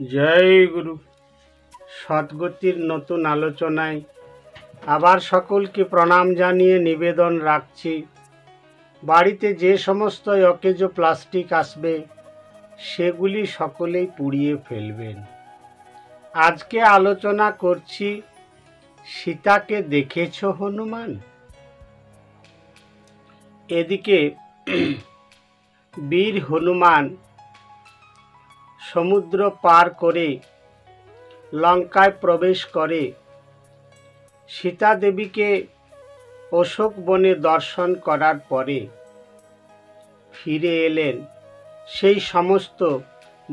জয় গুরু। সদ্গতির নতুন আলোচনায় আবার সকলকে প্রণাম জানিয়ে নিবেদন রাখছি, বাড়িতে যে সমস্ত অকেজ প্লাস্টিক আসবে সেগুলি সকলেই পুড়িয়ে ফেলবেন। আজকে আলোচনা করছি, সীতাকে দেখেছ হনুমান? এদিকে বীর হনুমান সমুদ্র পার করে লঙ্কায় প্রবেশ করে সীতা দেবীকে অশোক বনে দর্শন করার পরে ফিরে এলেন সেই সমস্ত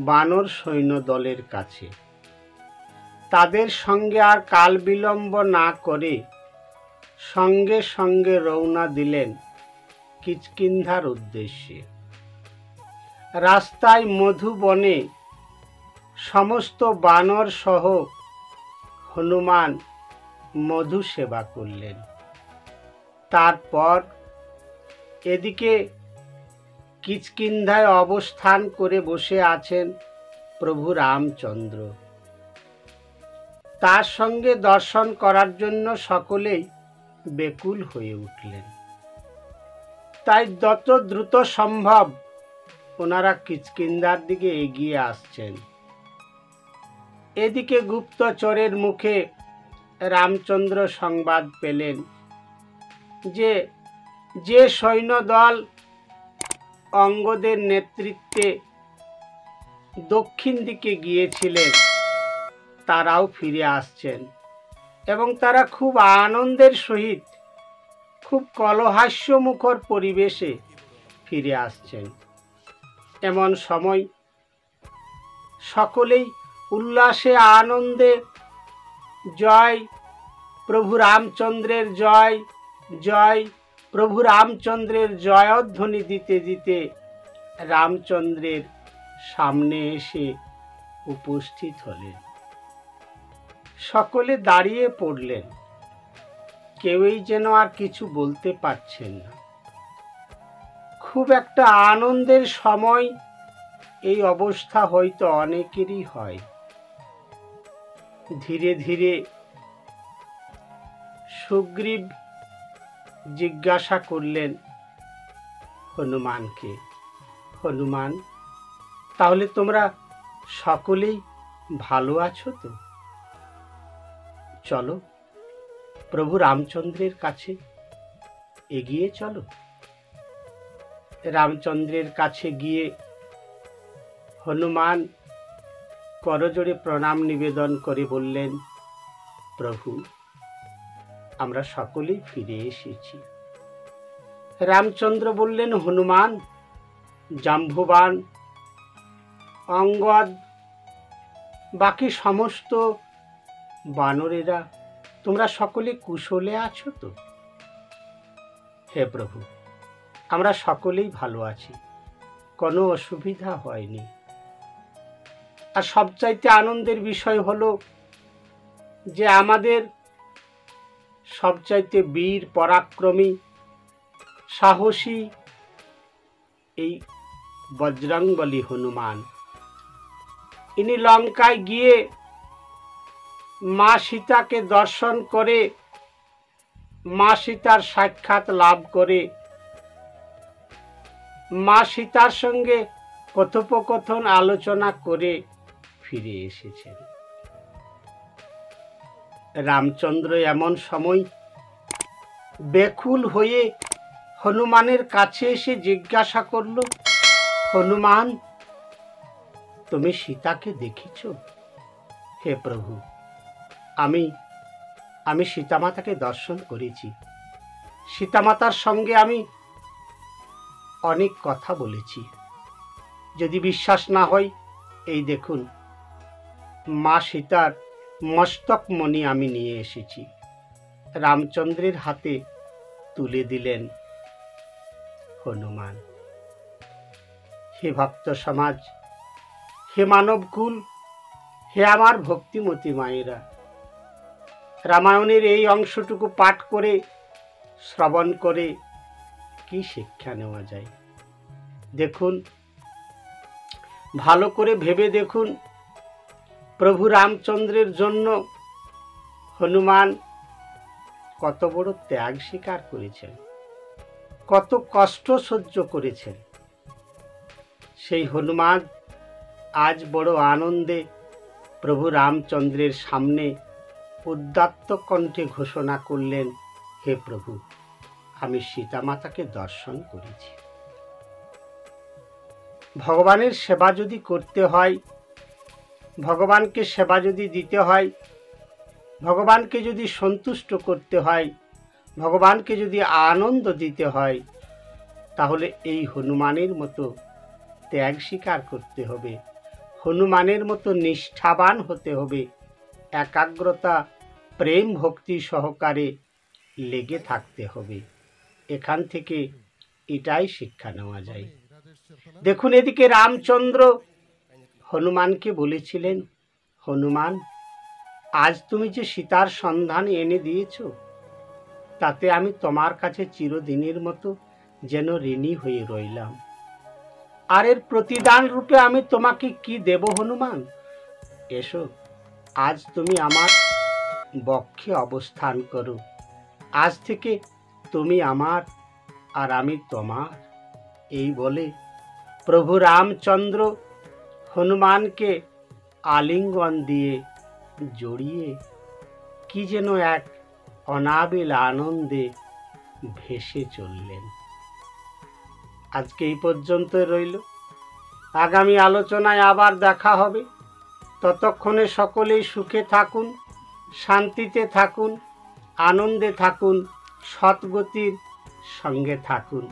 বানর সৈন্য দলের কাছে। তাদের সঙ্গে আর কাল বিলম্ব না করে সঙ্গে সঙ্গে রওনা দিলেন কিষ্কিন্ধার উদ্দেশ্যে। রাস্তায় মধুবনে সমস্ত বানর সহ হনুমান মধু সেবা করলেন। তারপর এদিকে কিষ্কিন্ধায় অবস্থান করে বসে আছেন প্রভু রামচন্দ্র। তার সঙ্গে দর্শন করার জন্য সকলেই বেকুল হয়ে উঠলেন। তাই যত দ্রুত সম্ভব ওনারা কিষ্কিন্ধার দিকে এগিয়ে আসছেন। এদিকে গুপ্তচরের মুখে রামচন্দ্র সংবাদ পেলেন যে সৈন্যদল অঙ্গদের নেতৃত্বে দক্ষিণ দিকে গিয়েছিলেন তারাও ফিরে আসছেন এবং তারা খুব আনন্দের সহিত খুব কলহাস্যমুখর পরিবেশে ফিরে আসছেন। এমন সময় সকলেই উল্লাসে আনন্দে জয় প্রভু রামচন্দ্রের জয় জয় প্রভু রামচন্দ্রের জয়ধ্বনি দিতে দিতে রামচন্দ্রের সামনে এসে উপস্থিত হলেন। সকলে দাঁড়িয়ে পড়লেন, কেউই যেন আর কিছু বলতে পারছেন না। খুব একটা আনন্দের সময় এই অবস্থা হয়তো অনেকেরই হয়। ধীরে ধীরে সুগ্রীব জিজ্ঞাসা করলেন হনুমানকে, হনুমান, তাহলে তোমরা সকলেই ভালো আছো তো? চলো প্রভু রামচন্দ্রের কাছে এগিয়ে চলো। রামচন্দ্রের কাছে গিয়ে হনুমান করজোড়ে প্রণাম নিবেদন করে বললেন, প্রভু, আমরা সকলেই ফিরে এসেছি। রামচন্দ্র বললেন, হনুমান, জাম্বুবান, অঙ্গদ, বাকি সমস্ত বানরেরা তোমরা সকলে কুশলে আছো তো? হে প্রভু, আমরা সকলেই ভালো আছি, কোনো অসুবিধা হয়নি। আর সবচাইতে আনন্দের বিষয় হলো যে আমাদের সবচাইতে বীর পরাক্রমী সাহসী এই বজরংবলী হনুমান, ইনি লঙ্কায় গিয়ে মা সীতাকে দর্শন করে মা সীতার সাক্ষাৎ লাভ করে মা সীতার সঙ্গে কথোপকথন আলোচনা করে ফিরে এসেছেন। রামচন্দ্র এমন সময় বেকুল হয়ে হনুমানের কাছে এসে জিজ্ঞাসা করল, হনুমান, তুমি সীতাকে দেখেছ? হে প্রভু, আমি সীতামাতাকে দর্শন করেছি। সীতামাতার সঙ্গে আমি অনেক কথা বলেছি। যদি বিশ্বাস না হয়, এই দেখুন, মা সীতার মস্তকমণি আমি নিয়ে এসেছি। রামচন্দ্রের হাতে তুলে দিলেন হনুমান। হে ভক্ত সমাজ, হে মানবকুল, হে আমার ভক্তিমতী মায়েরা, রামায়ণের এই অংশটুকু পাঠ করে শ্রবণ করে কি শিক্ষা নেওয়া যায় দেখুন, ভালো করে ভেবে দেখুন প্রভু রামচন্দ্রের জন্য হনুমান কত বড় ত্যাগ স্বীকার করেছেন, কত কষ্ট সহ্য করেছেন। সেই হনুমান আজ বড় আনন্দে প্রভু রামচন্দ্রের সামনে উদাত্ত কণ্ঠে ঘোষণা করলেন, হে প্রভু, আমি সীতা মাতাকে দর্শন করেছি। ভগবানের সেবা যদি করতে হয়, ভগবানকে সেবা যদি দিতে হয়, ভগবানকে যদি সন্তুষ্ট করতে হয়, ভগবানকে যদি আনন্দ দিতে হয়, তাহলে এই হনুমানের মতো ত্যাগ স্বীকার করতে হবে, হনুমানের মতো নিষ্ঠাবান হতে হবে, একাগ্রতা প্রেম ভক্তি সহকারে লেগে থাকতে হবে। এখান থেকে এটাই শিক্ষা নেওয়া যায়। দেখুন, এদিকে রামচন্দ্র হনুমানকে বলেছিলেন, হনুমান, আজ তুমি যে সীতার সন্ধান এনে দিয়েছ, তাতে আমি তোমার কাছে চিরদিনের মতো যেন ঋণী হয়ে রইলাম। আর এর প্রতিদান রূপে আমি তোমাকে কি দেব হনুমান? এসো, আজ তুমি আমার বক্ষে অবস্থান করো। আজ থেকে তুমি আমার আর আমি তোমার। এই বলে প্রভু রামচন্দ্র হনুমানকে আলিঙ্গন দিয়ে জড়িয়ে কি যেন এক অনাবিল আনন্দে ভেসে চললেন। আজকে এই পর্যন্ত রইল। আগামী আলোচনায় আবার দেখা হবে। ততক্ষণে সকলেই সুখে থাকুন, শান্তিতে থাকুন, আনন্দে থাকুন, সৎগতির সঙ্গে থাকুন।